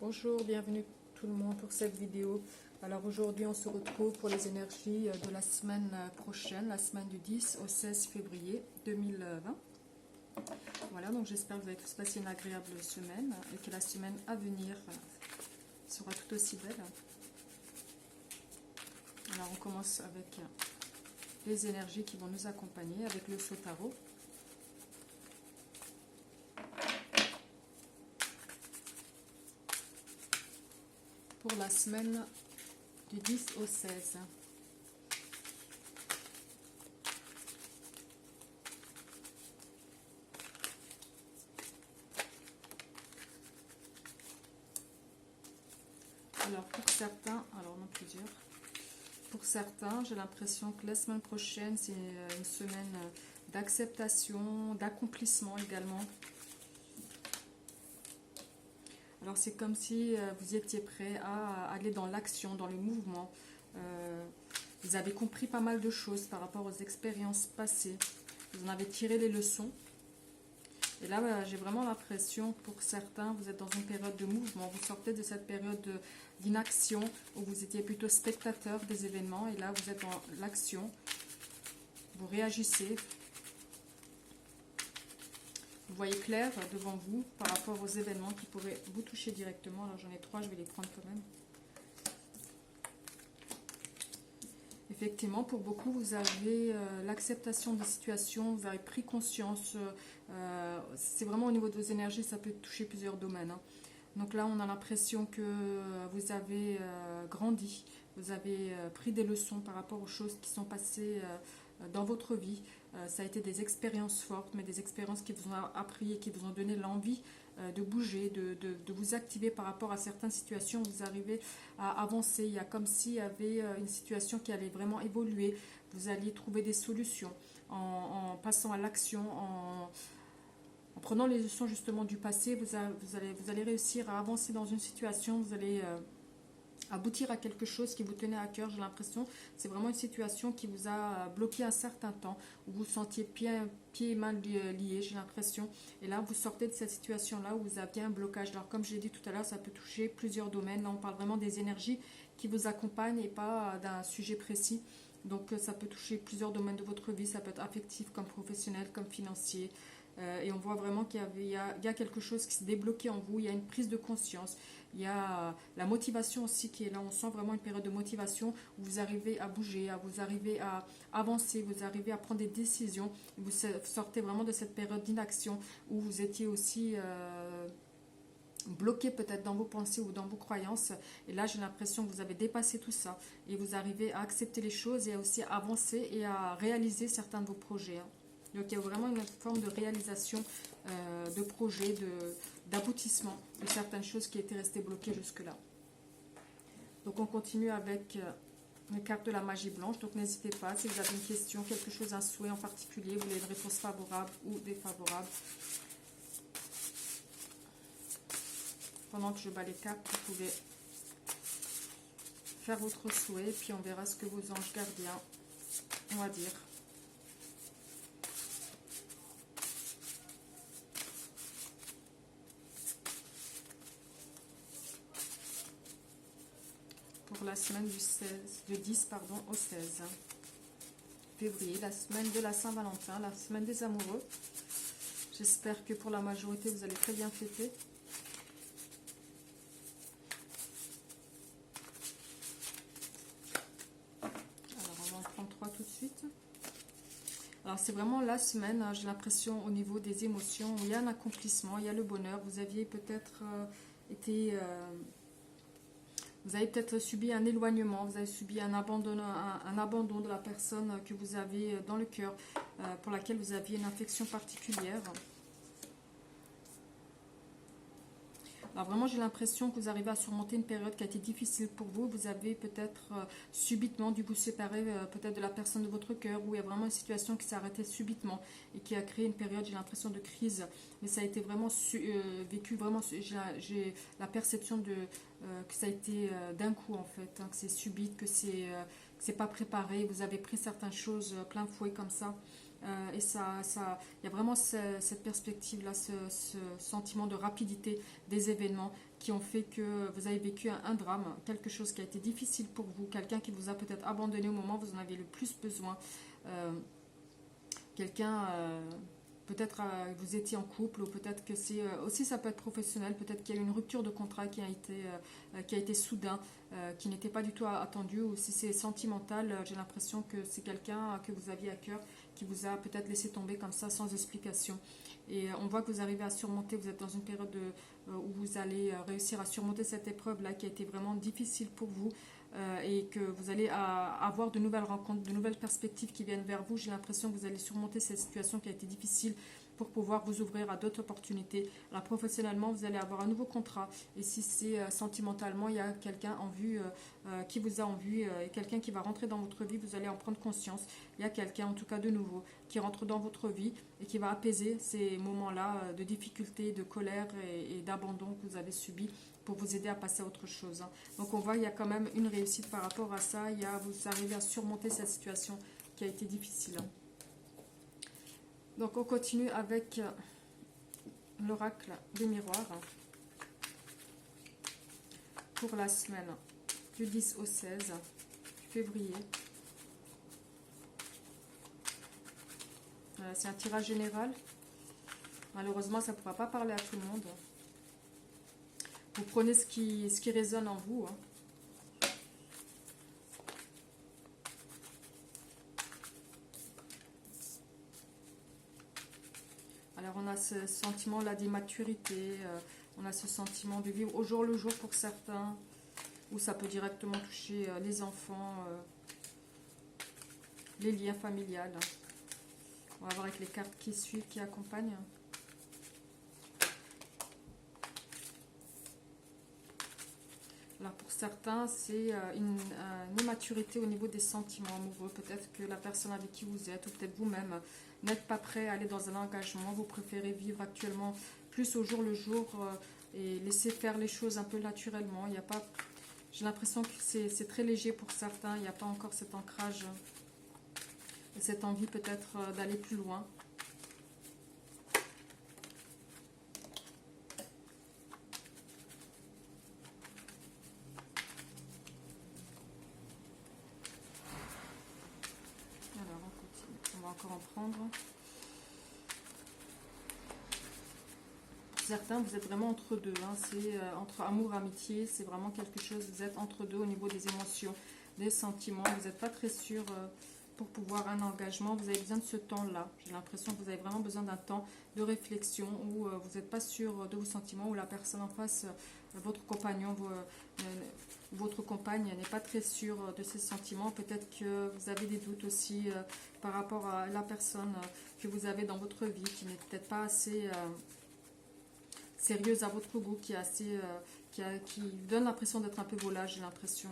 Bonjour, bienvenue tout le monde pour cette vidéo. Alors aujourd'hui on se retrouve pour les énergies de la semaine prochaine, la semaine du 10 au 16 février 2020. Voilà, donc j'espère que vous avez tous passé une agréable semaine et que la semaine à venir sera tout aussi belle. Alors on commence avec les énergies qui vont nous accompagner avec le feu tarot. Pour la semaine du 10 au 16. Alors pour certains, alors non plusieurs, pour certains j'ai l'impression que la semaine prochaine c'est une semaine d'acceptation, d'accomplissement également. Alors c'est comme si vous étiez prêt à aller dans l'action, dans le mouvement. Vous avez compris pas mal de choses par rapport aux expériences passées. Vous en avez tiré les leçons. Et là, voilà, j'ai vraiment l'impression que pour certains, vous êtes dans une période de mouvement. Vous sortez de cette période d'inaction où vous étiez plutôt spectateur des événements. Et là, vous êtes dans l'action. Vous réagissez. Vous voyez clair devant vous par rapport aux événements qui pourraient vous toucher directement. Alors j'en ai 3, je vais les prendre quand même. Effectivement, pour beaucoup, vous avez l'acceptation des situations, vous avez pris conscience. C'est vraiment au niveau de vos énergies, ça peut toucher plusieurs domaines. Hein. Donc là, on a l'impression que vous avez grandi, vous avez pris des leçons par rapport aux choses qui sont passées dans votre vie. Ça a été des expériences fortes, mais des expériences qui vous ont appris et qui vous ont donné l'envie de bouger, de vous activer par rapport à certaines situations. Vous arrivez à avancer. Il y a comme s'il y avait une situation qui allait vraiment évoluer. Vous alliez trouver des solutions en passant à l'action, en prenant les leçons justement du passé. Vous allez réussir à avancer dans une situation. Vous allez aboutir à quelque chose qui vous tenait à cœur, j'ai l'impression. C'est vraiment une situation qui vous a bloqué un certain temps, où vous vous sentiez pieds et mains liés, j'ai l'impression. Et là, vous sortez de cette situation-là où vous aviez un blocage. Alors, comme je l'ai dit tout à l'heure, ça peut toucher plusieurs domaines. Là, on parle vraiment des énergies qui vous accompagnent et pas d'un sujet précis. Donc, ça peut toucher plusieurs domaines de votre vie. Ça peut être affectif, comme professionnel, comme financier. Et on voit vraiment qu'il y a quelque chose qui s'est débloqué en vous. Il y a une prise de conscience. Il y a la motivation aussi qui est là. On sent vraiment une période de motivation où vous arrivez à bouger, vous arrivez à avancer, vous arrivez à prendre des décisions. Vous sortez vraiment de cette période d'inaction où vous étiez aussi bloqué peut-être dans vos pensées ou dans vos croyances. Et là, j'ai l'impression que vous avez dépassé tout ça et vous arrivez à accepter les choses et aussi à avancer et à réaliser certains de vos projets. Hein. Donc il y a vraiment une forme de réalisation de projet, d'aboutissement de certaines choses qui étaient restées bloquées jusque-là. Donc on continue avec les cartes de la magie blanche. Donc n'hésitez pas, si vous avez une question, quelque chose, un souhait en particulier, vous voulez une réponse favorable ou défavorable. Pendant que je bats les cartes, vous pouvez faire votre souhait et puis on verra ce que vos anges gardiens ont à dire. Pour la semaine du 10 au 16 février, la semaine de la Saint-Valentin, la semaine des amoureux. J'espère que pour la majorité, vous allez très bien fêter. Alors, on va en prendre 3 tout de suite. Alors, c'est vraiment la semaine, hein, j'ai l'impression, au niveau des émotions, où il y a un accomplissement, il y a le bonheur. Vous aviez peut-être été... vous avez peut-être subi un éloignement, vous avez subi un abandon de la personne que vous avez dans le cœur, pour laquelle vous aviez une affection particulière. Alors vraiment, j'ai l'impression que vous arrivez à surmonter une période qui a été difficile pour vous. Vous avez peut-être subitement dû vous séparer peut-être de la personne de votre cœur, où il y a vraiment une situation qui s'est arrêtée subitement et qui a créé une période, j'ai l'impression, de crise. Mais ça a été vraiment vécu, vraiment, j'ai la perception que ça a été d'un coup en fait, hein, que c'est subite, que c'est pas préparé. Vous avez pris certaines choses plein fouet comme ça. Et il y a vraiment cette perspective-là, ce sentiment de rapidité des événements qui ont fait que vous avez vécu un drame, quelque chose qui a été difficile pour vous, quelqu'un qui vous a peut-être abandonné au moment où vous en avez le plus besoin, quelqu'un, peut-être vous étiez en couple, ou peut-être que c'est aussi ça peut être professionnel, peut-être qu'il y a eu une rupture de contrat qui a été soudain, qui n'était pas du tout attendu, ou si c'est sentimental, j'ai l'impression que c'est quelqu'un que vous aviez à cœur qui vous a peut-être laissé tomber comme ça sans explication. Et on voit que vous arrivez à surmonter, vous êtes dans une période où vous allez réussir à surmonter cette épreuve-là qui a été vraiment difficile pour vous, et que vous allez avoir de nouvelles rencontres, de nouvelles perspectives qui viennent vers vous. J'ai l'impression que vous allez surmonter cette situation qui a été difficile pour pouvoir vous ouvrir à d'autres opportunités. Alors professionnellement, vous allez avoir un nouveau contrat, et si c'est sentimentalement, il y a quelqu'un en vue, qui vous a en vue, et quelqu'un qui va rentrer dans votre vie, vous allez en prendre conscience. Il y a quelqu'un, en tout cas de nouveau, qui rentre dans votre vie et qui va apaiser ces moments-là de difficulté, de colère et d'abandon que vous avez subis, pour vous aider à passer à autre chose. Donc on voit qu'il y a quand même une réussite par rapport à ça. Vous arrivez à surmonter cette situation qui a été difficile. Donc on continue avec l'oracle des miroirs pour la semaine du 10 au 16 février. C'est un tirage général. Malheureusement, ça ne pourra pas parler à tout le monde. Vous prenez ce qui résonne en vous. Alors on a ce sentiment-là d'immaturité, on a ce sentiment de vivre au jour le jour pour certains, ou ça peut directement toucher les enfants, les liens familiales. On va voir avec les cartes qui suivent, qui accompagnent. Alors pour certains, c'est une immaturité au niveau des sentiments amoureux. Peut-être que la personne avec qui vous êtes, ou peut-être vous-même, n'êtes pas prêt à aller dans un engagement. Vous préférez vivre actuellement plus au jour le jour, et laisser faire les choses un peu naturellement. Il n'y a pas, j'ai l'impression que c'est très léger pour certains. Il n'y a pas encore cet ancrage et cette envie peut-être d'aller plus loin. Encore en prendre. Pour certains, vous êtes vraiment entre deux. C'est entre amour et amitié. C'est vraiment quelque chose. Vous êtes entre deux au niveau des émotions, des sentiments. Vous n'êtes pas très sûr pour pouvoir un engagement. Vous avez besoin de ce temps-là. J'ai l'impression que vous avez vraiment besoin d'un temps de réflexion où vous n'êtes pas sûr de vos sentiments, où la personne en face, votre compagnon, votre compagne n'est pas très sûre de ses sentiments. Peut-être que vous avez des doutes aussi par rapport à la personne que vous avez dans votre vie, qui n'est peut-être pas assez sérieuse à votre goût, qui donne l'impression d'être un peu volage, j'ai l'impression.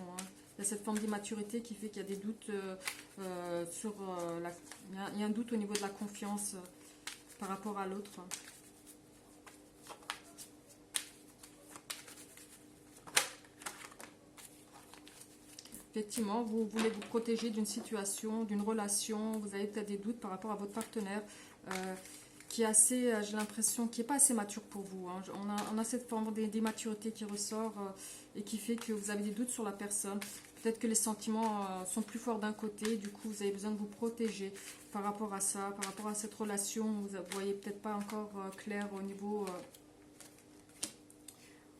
Il y a cette forme d'immaturité qui fait qu'il y a des doutes il y a un doute au niveau de la confiance par rapport à l'autre. Effectivement, vous voulez vous protéger d'une situation, d'une relation. Vous avez peut-être des doutes par rapport à votre partenaire qui est assez, j'ai l'impression, qui n'est pas assez mature pour vous. On a cette forme d'immaturité qui ressort et qui fait que vous avez des doutes sur la personne. Peut-être que les sentiments sont plus forts d'un côté. Du coup, vous avez besoin de vous protéger par rapport à ça, par rapport à cette relation. Vous ne voyez peut-être pas encore clair au niveau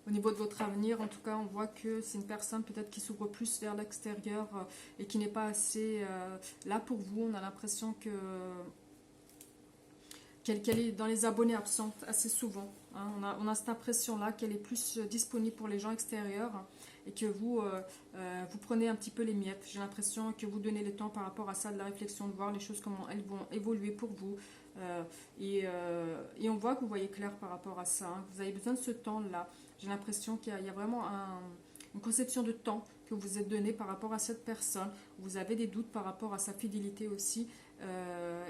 de votre avenir. En tout cas, on voit que c'est une personne peut-être qui s'ouvre plus vers l'extérieur et qui n'est pas assez là pour vous. On a l'impression qu'elle est dans les abonnés absentes assez souvent. On a cette impression-là qu'elle est plus disponible pour les gens extérieurs et que vous prenez un petit peu les miettes. J'ai l'impression que vous donnez le temps par rapport à ça, de la réflexion, de voir les choses, comment elles vont évoluer pour vous. Et on voit que vous voyez clair par rapport à ça. Vous avez besoin de ce temps-là. J'ai l'impression qu'il y a vraiment une conception de temps que vous êtes donné par rapport à cette personne. Vous avez des doutes par rapport à sa fidélité aussi.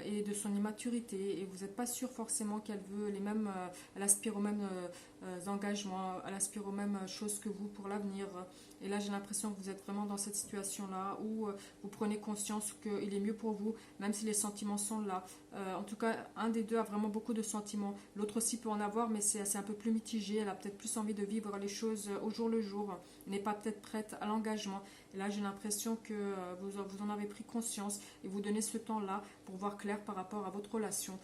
et de son immaturité, et vous n'êtes pas sûr forcément qu'elle veut les mêmes, elle aspire aux mêmes engagements, elle aspire aux mêmes choses que vous pour l'avenir. Et là, j'ai l'impression que vous êtes vraiment dans cette situation-là où vous prenez conscience qu'il est mieux pour vous, même si les sentiments sont là. En tout cas, un des deux a vraiment beaucoup de sentiments. L'autre aussi peut en avoir, mais c'est un peu plus mitigé. Elle a peut-être plus envie de vivre les choses au jour le jour. Elle n'est pas peut-être prête à l'engagement. Et là, j'ai l'impression que vous en avez pris conscience et vous donnez ce temps-là pour voir clair par rapport à votre relation.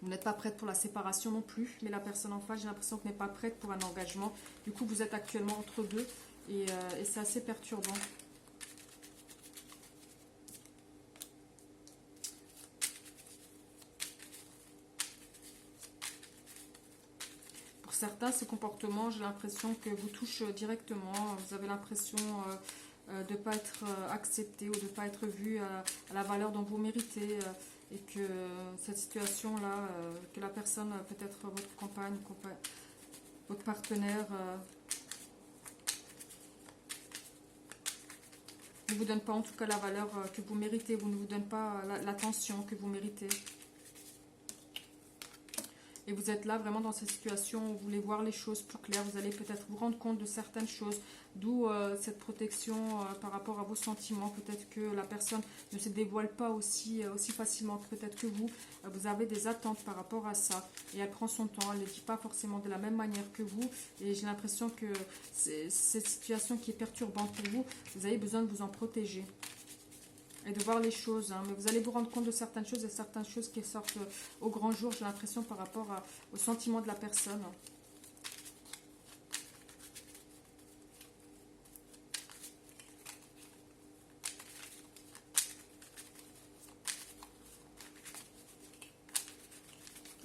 Vous n'êtes pas prête pour la séparation non plus, mais la personne en face, j'ai l'impression qu'elle n'est pas prête pour un engagement. Du coup, vous êtes actuellement entre deux et c'est assez perturbant. Pour certains, ces comportements, j'ai l'impression que vous touchent directement. Vous avez l'impression de ne pas être accepté ou de ne pas être vu à la valeur dont vous méritez. Et que cette situation-là, que la personne, peut-être votre compagne, votre partenaire, ne vous donne pas en tout cas la valeur que vous méritez, vous ne vous donne pas l'attention que vous méritez. Et vous êtes là vraiment dans cette situation où vous voulez voir les choses plus claires, vous allez peut-être vous rendre compte de certaines choses, d'où cette protection par rapport à vos sentiments. Peut-être que la personne ne se dévoile pas aussi facilement, peut-être que vous avez des attentes par rapport à ça. Et elle prend son temps, elle ne le dit pas forcément de la même manière que vous. Et j'ai l'impression que cette situation qui est perturbante pour vous, vous avez besoin de vous en protéger. Et de voir les choses, hein. Mais vous allez vous rendre compte de certaines choses et certaines choses qui sortent au grand jour, j'ai l'impression, par rapport au sentiment de la personne.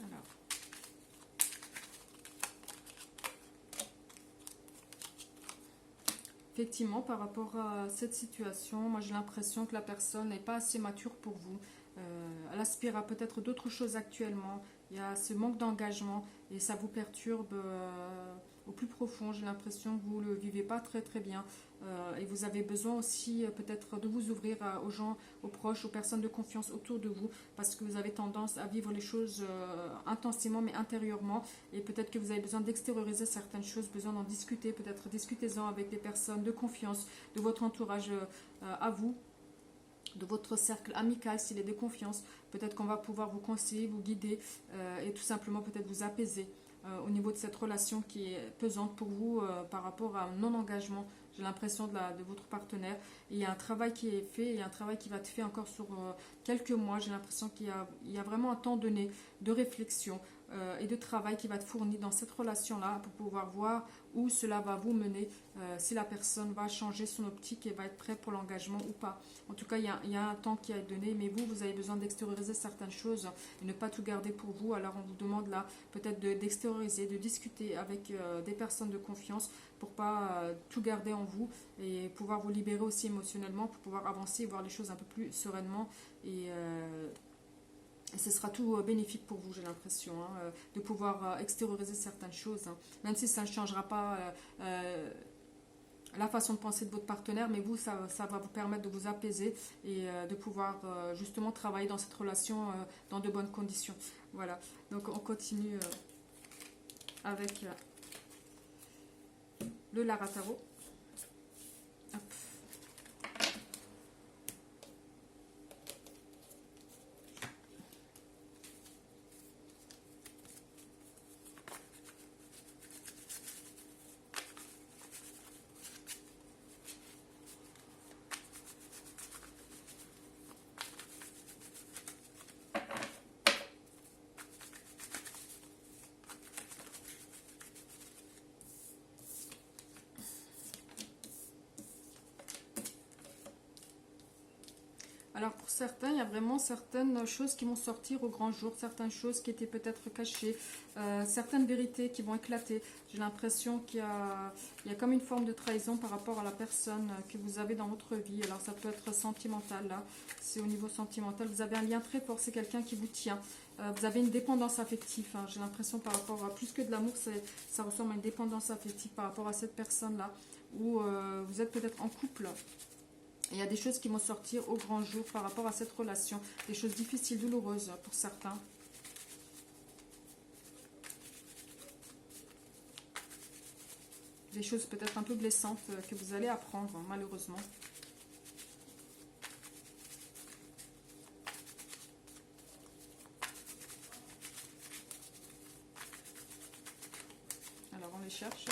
Alors. Effectivement, par rapport à cette situation, moi j'ai l'impression que la personne n'est pas assez mature pour vous. Elle aspire à peut-être d'autres choses actuellement. Il y a ce manque d'engagement et ça vous perturbe au plus profond. J'ai l'impression que vous ne le vivez pas très très bien. Et vous avez besoin aussi peut-être de vous ouvrir aux gens, aux proches, aux personnes de confiance autour de vous, parce que vous avez tendance à vivre les choses intensément mais intérieurement, et peut-être que vous avez besoin d'extérioriser certaines choses, besoin d'en discuter, peut-être discutez-en avec des personnes de confiance, de votre entourage à vous, de votre cercle amical s'il est de confiance. Peut-être qu'on va pouvoir vous conseiller, vous guider et tout simplement peut-être vous apaiser au niveau de cette relation qui est pesante pour vous par rapport à un non-engagement, j'ai l'impression, de votre partenaire. Et il y a un travail qui est fait, il y a un travail qui va être fait encore sur quelques mois. J'ai l'impression qu'il y a vraiment un temps donné de réflexion et de travail qui va être fourni dans cette relation-là pour pouvoir voir où cela va vous mener, si la personne va changer son optique et va être prête pour l'engagement ou pas. En tout cas, il y a un temps qui est donné, mais vous avez besoin d'extérioriser certaines choses et ne pas tout garder pour vous. Alors on vous demande là peut-être d'extérioriser, de discuter avec des personnes de confiance pour pas tout garder en vous et pouvoir vous libérer aussi émotionnellement pour pouvoir avancer et voir les choses un peu plus sereinement. Et ce sera tout bénéfique pour vous, j'ai l'impression, hein, de pouvoir extérioriser certaines choses, hein. Même si ça ne changera pas la façon de penser de votre partenaire, mais vous, ça va vous permettre de vous apaiser et de pouvoir justement travailler dans cette relation dans de bonnes conditions. Voilà, donc on continue avec le Larataro. Hop. Alors pour certains, il y a vraiment certaines choses qui vont sortir au grand jour, certaines choses qui étaient peut-être cachées, certaines vérités qui vont éclater. J'ai l'impression il y a comme une forme de trahison par rapport à la personne que vous avez dans votre vie. Alors ça peut être sentimental, là, c'est au niveau sentimental. Vous avez un lien très fort, c'est quelqu'un qui vous tient. Vous avez une dépendance affective, hein. J'ai l'impression par rapport à plus que de l'amour, ça ressemble à une dépendance affective par rapport à cette personne-là, où vous êtes peut-être en couple. Et il y a des choses qui vont sortir au grand jour par rapport à cette relation. Des choses difficiles, douloureuses pour certains. Des choses peut-être un peu blessantes que vous allez apprendre, malheureusement. Alors, on les cherche.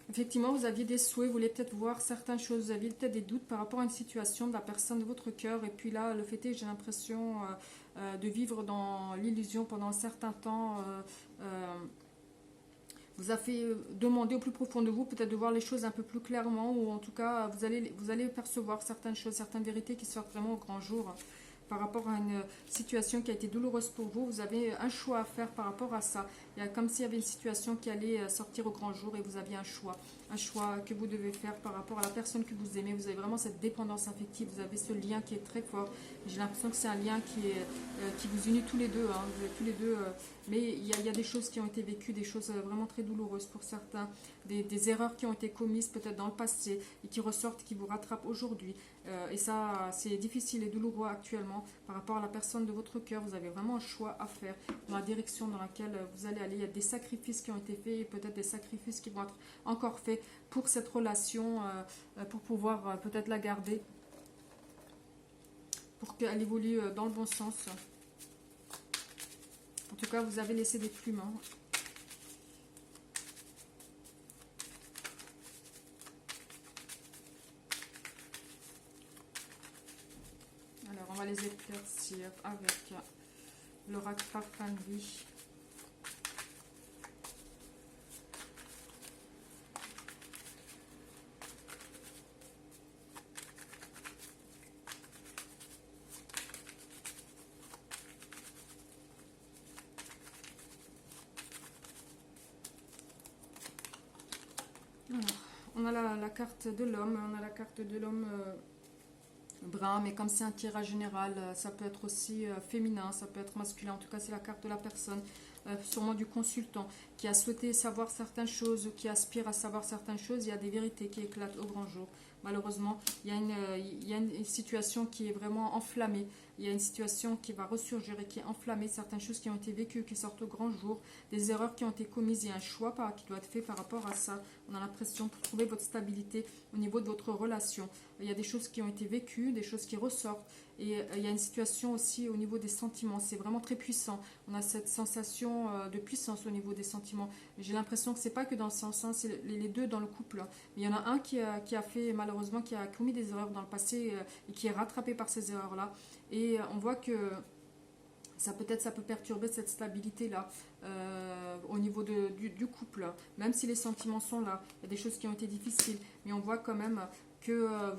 Effectivement, vous aviez des souhaits, vous voulez peut-être voir certaines choses, vous aviez peut-être des doutes par rapport à une situation de la personne de votre cœur. Et puis là, le fait est que j'ai l'impression de vivre dans l'illusion pendant un certain temps. Vous a fait demander au plus profond de vous peut-être de voir les choses un peu plus clairement, ou en tout cas vous allez percevoir certaines choses, certaines vérités qui sortent vraiment au grand jour par rapport à une situation qui a été douloureuse pour vous. Vous avez un choix à faire par rapport à ça. Il y a comme s'il y avait une situation qui allait sortir au grand jour et vous aviez un choix que vous devez faire par rapport à la personne que vous aimez. Vous avez vraiment cette dépendance affective, vous avez ce lien qui est très fort. J'ai l'impression que c'est un lien qui vous unit tous les deux, hein. Vous êtes tous les deux, mais il y a des choses qui ont été vécues, des choses vraiment très douloureuses pour certains, des erreurs qui ont été commises peut-être dans le passé et qui ressortent, qui vous rattrapent aujourd'hui. Et ça, c'est difficile et douloureux actuellement par rapport à la personne de votre cœur. Vous avez vraiment un choix à faire dans la direction dans laquelle vous allez aller. Il y a des sacrifices qui ont été faits et peut-être des sacrifices qui vont être encore faits pour cette relation, pour pouvoir peut-être la garder, pour qu'elle évolue dans le bon sens. En tout cas, vous avez laissé des plumes, hein. Alors, on va les éclaircir avec l'oracle Farfandi. Alors, on a la carte de l'homme, on a la carte de l'homme brun, mais comme c'est un tirage général, ça peut être aussi féminin, ça peut être masculin. En tout cas, c'est la carte de la personne, sûrement du consultant, qui a souhaité savoir certaines choses, qui aspire à savoir certaines choses. Il y a des vérités qui éclatent au grand jour. Malheureusement, il y a une situation qui est vraiment enflammée. Il y a une situation qui va ressurgir et qui est enflammée. Certaines choses qui ont été vécues, qui sortent au grand jour. Des erreurs qui ont été commises. Il y a un choix qui doit être fait par rapport à ça. On a l'impression pour trouver votre stabilité au niveau de votre relation. Il y a des choses qui ont été vécues, des choses qui ressortent. Et il y a une situation aussi au niveau des sentiments. C'est vraiment très puissant. On a cette sensation de puissance au niveau des sentiments. J'ai l'impression que c'est pas que dans ce sens, hein, c'est les deux dans le couple. Mais il y en a un qui a fait, malheureusement, qui a commis des erreurs dans le passé et qui est rattrapé par ces erreurs-là. Et on voit que ça peut perturber cette stabilité-là au niveau du couple. Même si les sentiments sont là, il y a des choses qui ont été difficiles. Mais on voit quand même que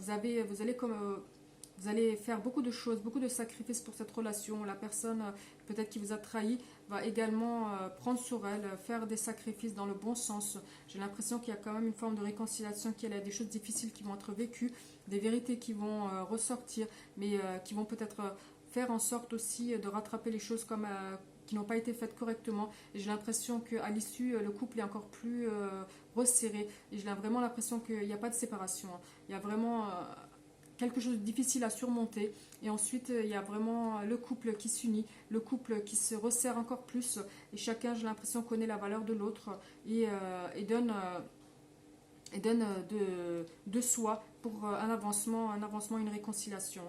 vous allez faire beaucoup de choses, beaucoup de sacrifices pour cette relation. La personne peut-être qui vous a trahi va également prendre sur elle, faire des sacrifices dans le bon sens. J'ai l'impression qu'il y a quand même une forme de réconciliation, qu'il y a des choses difficiles qui vont être vécues, des vérités qui vont ressortir, mais qui vont peut-être faire en sorte aussi de rattraper les choses comme qui n'ont pas été faites correctement. Et j'ai l'impression qu'à l'issue, le couple est encore plus resserré. Et j'ai vraiment l'impression qu'il n'y a pas de séparation. Il y a vraiment quelque chose de difficile à surmonter. Et ensuite, il y a vraiment le couple qui s'unit, le couple qui se resserre encore plus. Et chacun, j'ai l'impression, connaît la valeur de l'autre et donne de soi pour un avancement, une réconciliation.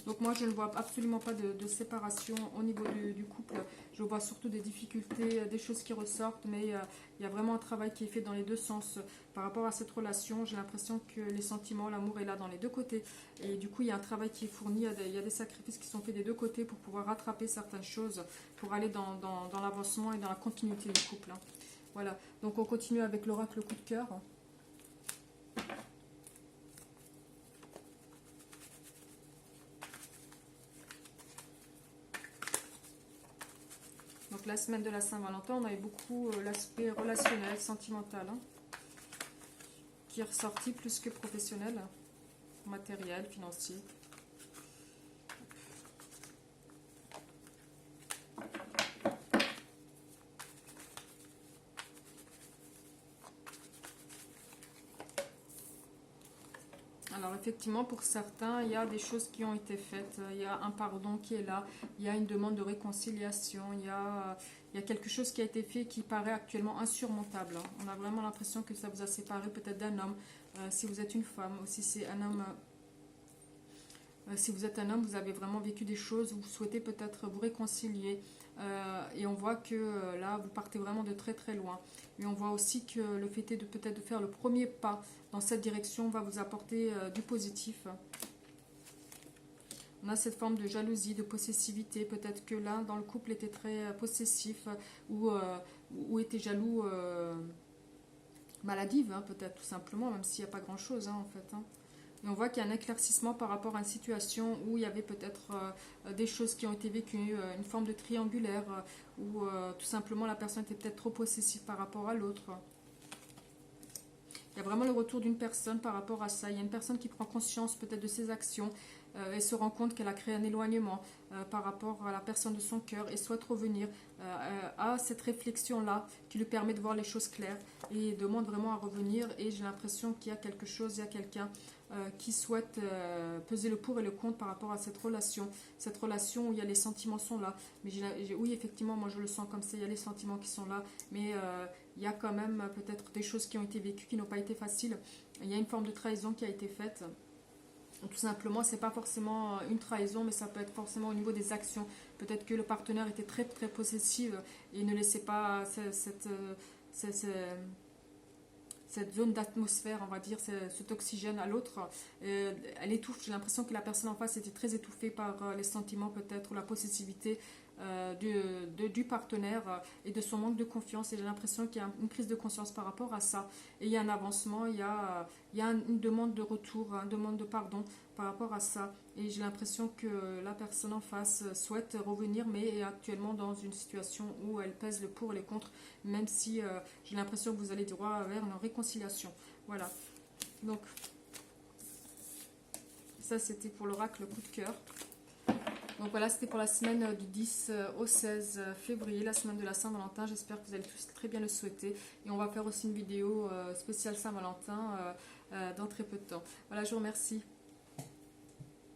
Donc moi, je ne vois absolument pas de séparation au niveau du couple. Je vois surtout des difficultés, des choses qui ressortent, mais il y a vraiment un travail qui est fait dans les deux sens par rapport à cette relation. J'ai l'impression que les sentiments, l'amour est là dans les deux côtés. Et du coup, il y a un travail qui est fourni, il y a des sacrifices qui sont faits des deux côtés pour pouvoir rattraper certaines choses, pour aller dans l'avancement et dans la continuité du couple. Hein. Voilà, donc on continue avec l'oracle coup de cœur. Donc la semaine de la Saint-Valentin, on avait beaucoup l'aspect relationnel, sentimental, hein, qui est ressorti plus que professionnel, matériel, financier. effectivement, pour certains, il y a des choses qui ont été faites, il y a un pardon qui est là, il y a une demande de réconciliation, il y a quelque chose qui a été fait qui paraît actuellement insurmontable, hein. On a vraiment l'impression que ça vous a séparé peut-être d'un homme, si vous êtes une femme, ou si c'est un homme. Si vous êtes un homme, vous avez vraiment vécu des choses, vous souhaitez peut-être vous réconcilier. Et on voit que là, vous partez vraiment de très très loin. Et on voit aussi que le fait est de peut-être de faire le premier pas dans cette direction va vous apporter du positif. On a cette forme de jalousie, de possessivité. Peut-être que l'un dans le couple était très possessif ou était jaloux maladive, hein, peut-être tout simplement, même s'il n'y a pas grand-chose, hein, en fait, hein. Et on voit qu'il y a un éclaircissement par rapport à une situation où il y avait peut-être des choses qui ont été vécues, une forme de triangulaire, où tout simplement la personne était peut-être trop possessive par rapport à l'autre. Il y a vraiment le retour d'une personne par rapport à ça. Il y a une personne qui prend conscience peut-être de ses actions et se rend compte qu'elle a créé un éloignement par rapport à la personne de son cœur et souhaite revenir à cette réflexion-là qui lui permet de voir les choses claires et demande vraiment à revenir. Et j'ai l'impression qu'il y a quelque chose, il y a quelqu'un qui souhaite peser le pour et le contre par rapport à cette relation où il y a les sentiments sont là. Mais oui, effectivement, moi je le sens comme ça, il y a les sentiments qui sont là, mais il y a quand même peut-être des choses qui ont été vécues qui n'ont pas été faciles. Il y a une forme de trahison qui a été faite. Tout simplement, c'est pas forcément une trahison, mais ça peut être forcément au niveau des actions. Peut-être que le partenaire était très très possessif et ne laissait pas cette zone d'atmosphère, on va dire, cet oxygène à l'autre. Elle étouffe. J'ai l'impression que la personne en face était très étouffée par les sentiments peut-être ou la possessivité du partenaire et de son manque de confiance. Et j'ai l'impression qu'il y a une prise de conscience par rapport à ça. Et il y a un avancement, il y a une demande de retour, une demande de pardon par rapport à ça. Et j'ai l'impression que la personne en face souhaite revenir, mais est actuellement dans une situation où elle pèse le pour et le contre, même si j'ai l'impression que vous allez droit vers une réconciliation. Voilà. Donc, ça c'était pour l'oracle coup de cœur. Donc voilà, c'était pour la semaine du 10 au 16 février, la semaine de la Saint-Valentin. J'espère que vous allez tous très bien le souhaiter. Et on va faire aussi une vidéo spéciale Saint-Valentin dans très peu de temps. Voilà, je vous remercie.